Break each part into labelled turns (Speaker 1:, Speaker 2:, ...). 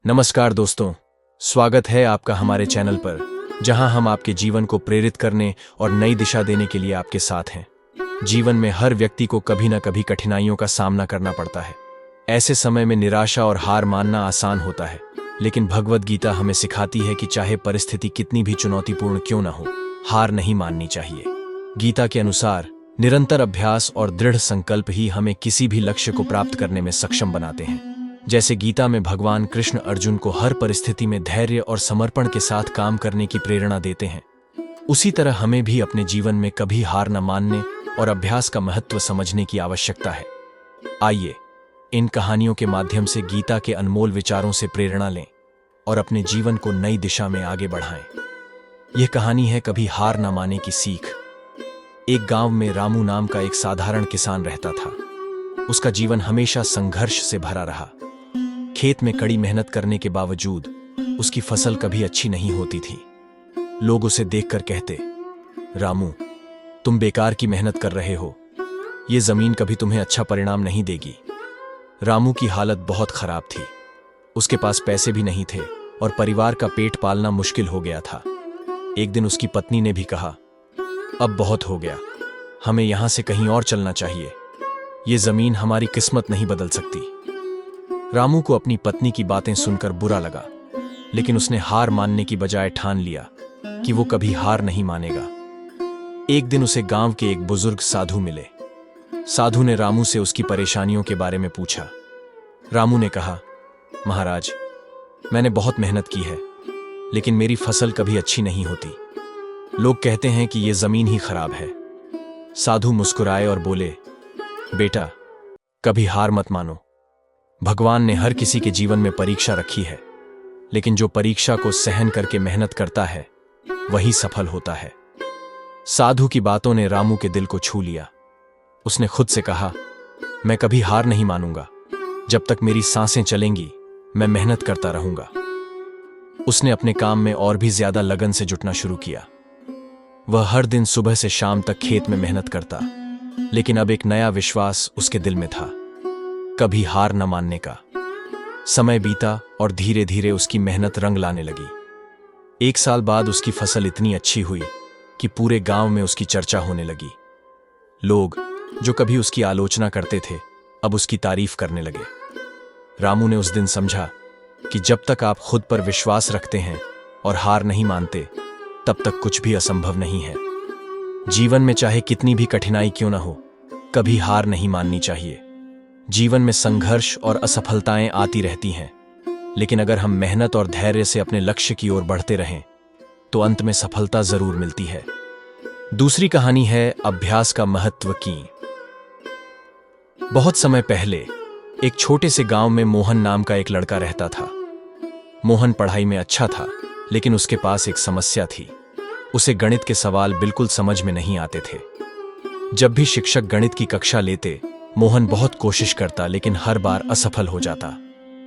Speaker 1: नमस्कार दोस्तों, स्वागत है आपका हमारे चैनल पर, जहां हम आपके जीवन को प्रेरित करने और नई दिशा देने के लिए आपके साथ हैं। जीवन में हर व्यक्ति को कभी न कभी कठिनाइयों का सामना करना पड़ता है। ऐसे समय में निराशा और हार मानना आसान होता है, लेकिन भगवद गीता हमें सिखाती है कि चाहे परिस्थिति कितनी भी चुनौतीपूर्ण क्यों न हो, हार नहीं माननी चाहिए। गीता के अनुसार निरंतर अभ्यास और दृढ़ संकल्प ही हमें किसी भी लक्ष्य को प्राप्त करने में सक्षम बनाते हैं। जैसे गीता में भगवान कृष्ण अर्जुन को हर परिस्थिति में धैर्य और समर्पण के साथ काम करने की प्रेरणा देते हैं, उसी तरह हमें भी अपने जीवन में कभी हार न मानने और अभ्यास का महत्व समझने की आवश्यकता है। आइए इन कहानियों के माध्यम से गीता के अनमोल विचारों से प्रेरणा लें और अपने जीवन को नई दिशा में आगे बढ़ाएं। यह कहानी है कभी हार न माने की सीख। एक गांव में रामू नाम का एक साधारण किसान रहता था। उसका जीवन हमेशा संघर्ष से भरा रहा। खेत में कड़ी मेहनत करने के बावजूद उसकी फसल कभी अच्छी नहीं होती थी। लोग उसे देखकर कहते, रामू, तुम बेकार की मेहनत कर रहे हो, ये जमीन कभी तुम्हें अच्छा परिणाम नहीं देगी। रामू की हालत बहुत खराब थी। उसके पास पैसे भी नहीं थे और परिवार का पेट पालना मुश्किल हो गया था। एक दिन उसकी पत्नी ने भी कहा, अब बहुत हो गया, हमें यहां से कहीं और चलना चाहिए। ये जमीन हमारी किस्मत नहीं बदल सकती। रामू को अपनी पत्नी की बातें सुनकर बुरा लगा, लेकिन उसने हार मानने की बजाय ठान लिया कि वो कभी हार नहीं मानेगा। एक दिन उसे गांव के एक बुजुर्ग साधु मिले। साधु ने रामू से उसकी परेशानियों के बारे में पूछा। रामू ने कहा, महाराज, मैंने बहुत मेहनत की है, लेकिन मेरी फसल कभी अच्छी नहीं होती। लोग कहते हैं कि यह जमीन ही खराब है। साधु मुस्कुराए और बोले, बेटा, कभी हार मत मानो। भगवान ने हर किसी के जीवन में परीक्षा रखी है, लेकिन जो परीक्षा को सहन करके मेहनत करता है वही सफल होता है। साधु की बातों ने रामू के दिल को छू लिया। उसने खुद से कहा, मैं कभी हार नहीं मानूंगा। जब तक मेरी सांसें चलेंगी मैं मेहनत करता रहूंगा। उसने अपने काम में और भी ज्यादा लगन से जुटना शुरू किया। वह हर दिन सुबह से शाम तक खेत में मेहनत करता, लेकिन अब एक नया विश्वास उसके दिल में था, कभी हार न मानने का। समय बीता और धीरे धीरे उसकी मेहनत रंग लाने लगी। एक साल बाद उसकी फसल इतनी अच्छी हुई कि पूरे गांव में उसकी चर्चा होने लगी। लोग जो कभी उसकी आलोचना करते थे अब उसकी तारीफ करने लगे। रामू ने उस दिन समझा कि जब तक आप खुद पर विश्वास रखते हैं और हार नहीं मानते, तब तक कुछ भी असंभव नहीं है। जीवन में चाहे कितनी भी कठिनाई क्यों न हो, कभी हार नहीं माननी चाहिए। जीवन में संघर्ष और असफलताएं आती रहती हैं, लेकिन अगर हम मेहनत और धैर्य से अपने लक्ष्य की ओर बढ़ते रहें तो अंत में सफलता जरूर मिलती है। दूसरी कहानी है अभ्यास का महत्व की। बहुत समय पहले एक छोटे से गांव में मोहन नाम का एक लड़का रहता था। मोहन पढ़ाई में अच्छा था, लेकिन उसके पास एक समस्या थी। उसे गणित के सवाल बिल्कुल समझ में नहीं आते थे। जब भी शिक्षक गणित की कक्षा लेते, मोहन बहुत कोशिश करता, लेकिन हर बार असफल हो जाता।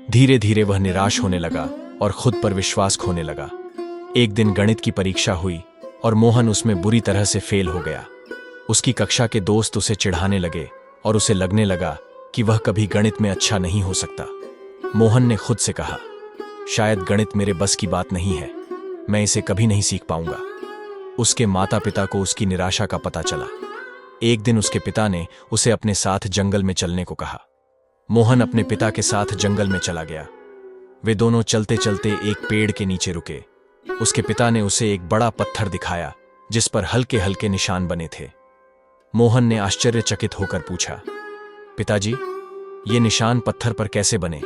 Speaker 1: धीरे धीरे वह निराश होने लगा और खुद पर विश्वास खोने लगा। एक दिन गणित की परीक्षा हुई और मोहन उसमें बुरी तरह से फेल हो गया। उसकी कक्षा के दोस्त उसे चिढ़ाने लगे और उसे लगने लगा कि वह कभी गणित में अच्छा नहीं हो सकता। मोहन ने खुद से कहा, शायद गणित मेरे बस की बात नहीं है, मैं इसे कभी नहीं सीख पाऊंगा। उसके माता पिता को उसकी निराशा का पता चला। एक दिन उसके पिता ने उसे अपने साथ जंगल में चलने को कहा। मोहन अपने पिता के साथ जंगल में चला गया। वे दोनों चलते चलते एक पेड़ के नीचे रुके। उसके पिता ने उसे एक बड़ा पत्थर दिखाया जिस पर हल्के हल्के निशान बने थे। मोहन ने आश्चर्यचकित होकर पूछा, पिताजी, ये निशान पत्थर पर कैसे बने?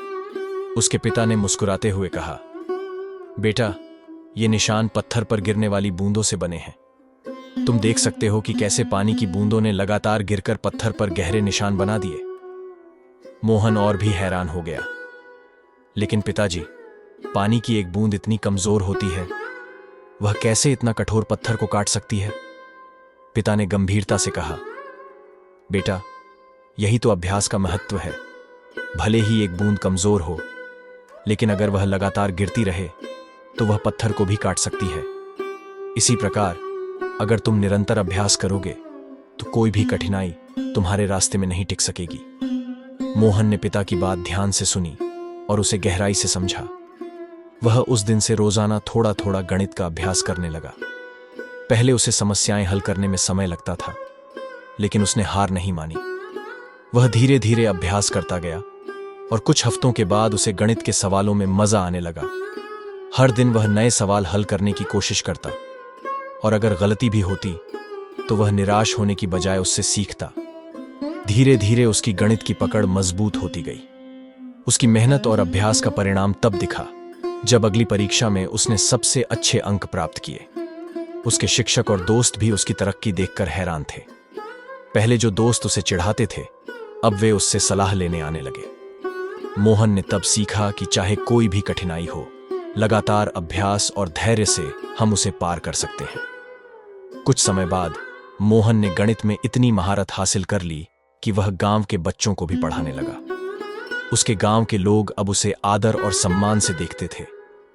Speaker 1: उसके पिता ने मुस्कुराते हुए कहा, बेटा, ये निशान पत्थर पर गिरने वाली बूंदों से बने हैं। तुम देख सकते हो कि कैसे पानी की बूंदों ने लगातार गिरकर पत्थर पर गहरे निशान बना दिए। मोहन और भी हैरान हो गया, लेकिन पिताजी, पानी की एक बूंद इतनी कमजोर होती है, वह कैसे इतना कठोर पत्थर को काट सकती है? पिता ने गंभीरता से कहा, बेटा, यही तो अभ्यास का महत्व है। भले ही एक बूंद कमजोर हो, लेकिन अगर वह लगातार गिरती रहे तो वह पत्थर को भी काट सकती है। इसी प्रकार अगर तुम निरंतर अभ्यास करोगे तो कोई भी कठिनाई तुम्हारे रास्ते में नहीं टिक सकेगी। मोहन ने पिता की बात ध्यान से सुनी और उसे गहराई से समझा। वह उस दिन से रोजाना थोड़ा थोड़ा गणित का अभ्यास करने लगा। पहले उसे समस्याएं हल करने में समय लगता था, लेकिन उसने हार नहीं मानी। वह धीरे धीरे अभ्यास करता गया और कुछ हफ्तों के बाद उसे गणित के सवालों में मजा आने लगा। हर दिन वह नए सवाल हल करने की कोशिश करता और अगर गलती भी होती तो वह निराश होने की बजाय उससे सीखता। धीरे धीरे उसकी गणित की पकड़ मजबूत होती गई। उसकी मेहनत और अभ्यास का परिणाम तब दिखा जब अगली परीक्षा में उसने सबसे अच्छे अंक प्राप्त किए। उसके शिक्षक और दोस्त भी उसकी तरक्की देखकर हैरान थे। पहले जो दोस्त उसे चिढ़ाते थे, अब वे उससे सलाह लेने आने लगे। मोहन ने तब सीखा कि चाहे कोई भी कठिनाई हो, लगातार अभ्यास और धैर्य से हम उसे पार कर सकते हैं। कुछ समय बाद मोहन ने गणित में इतनी महारत हासिल कर ली कि वह गांव के बच्चों को भी पढ़ाने लगा। उसके गांव के लोग अब उसे आदर और सम्मान से देखते थे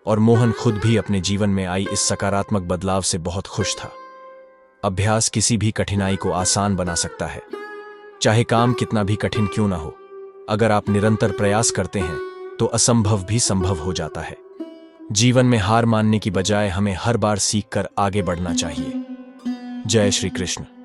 Speaker 1: और मोहन खुद भी अपने जीवन में आई इस सकारात्मक बदलाव से बहुत खुश था। अभ्यास किसी भी कठिनाई को आसान बना सकता है, चाहे काम कितना भी कठिन क्यों ना हो। अगर आप निरंतर प्रयास करते हैं तो असंभव भी संभव हो जाता है। जीवन में हार मानने की बजाय हमें हर बार सीखकर आगे बढ़ना चाहिए। जय श्री कृष्ण।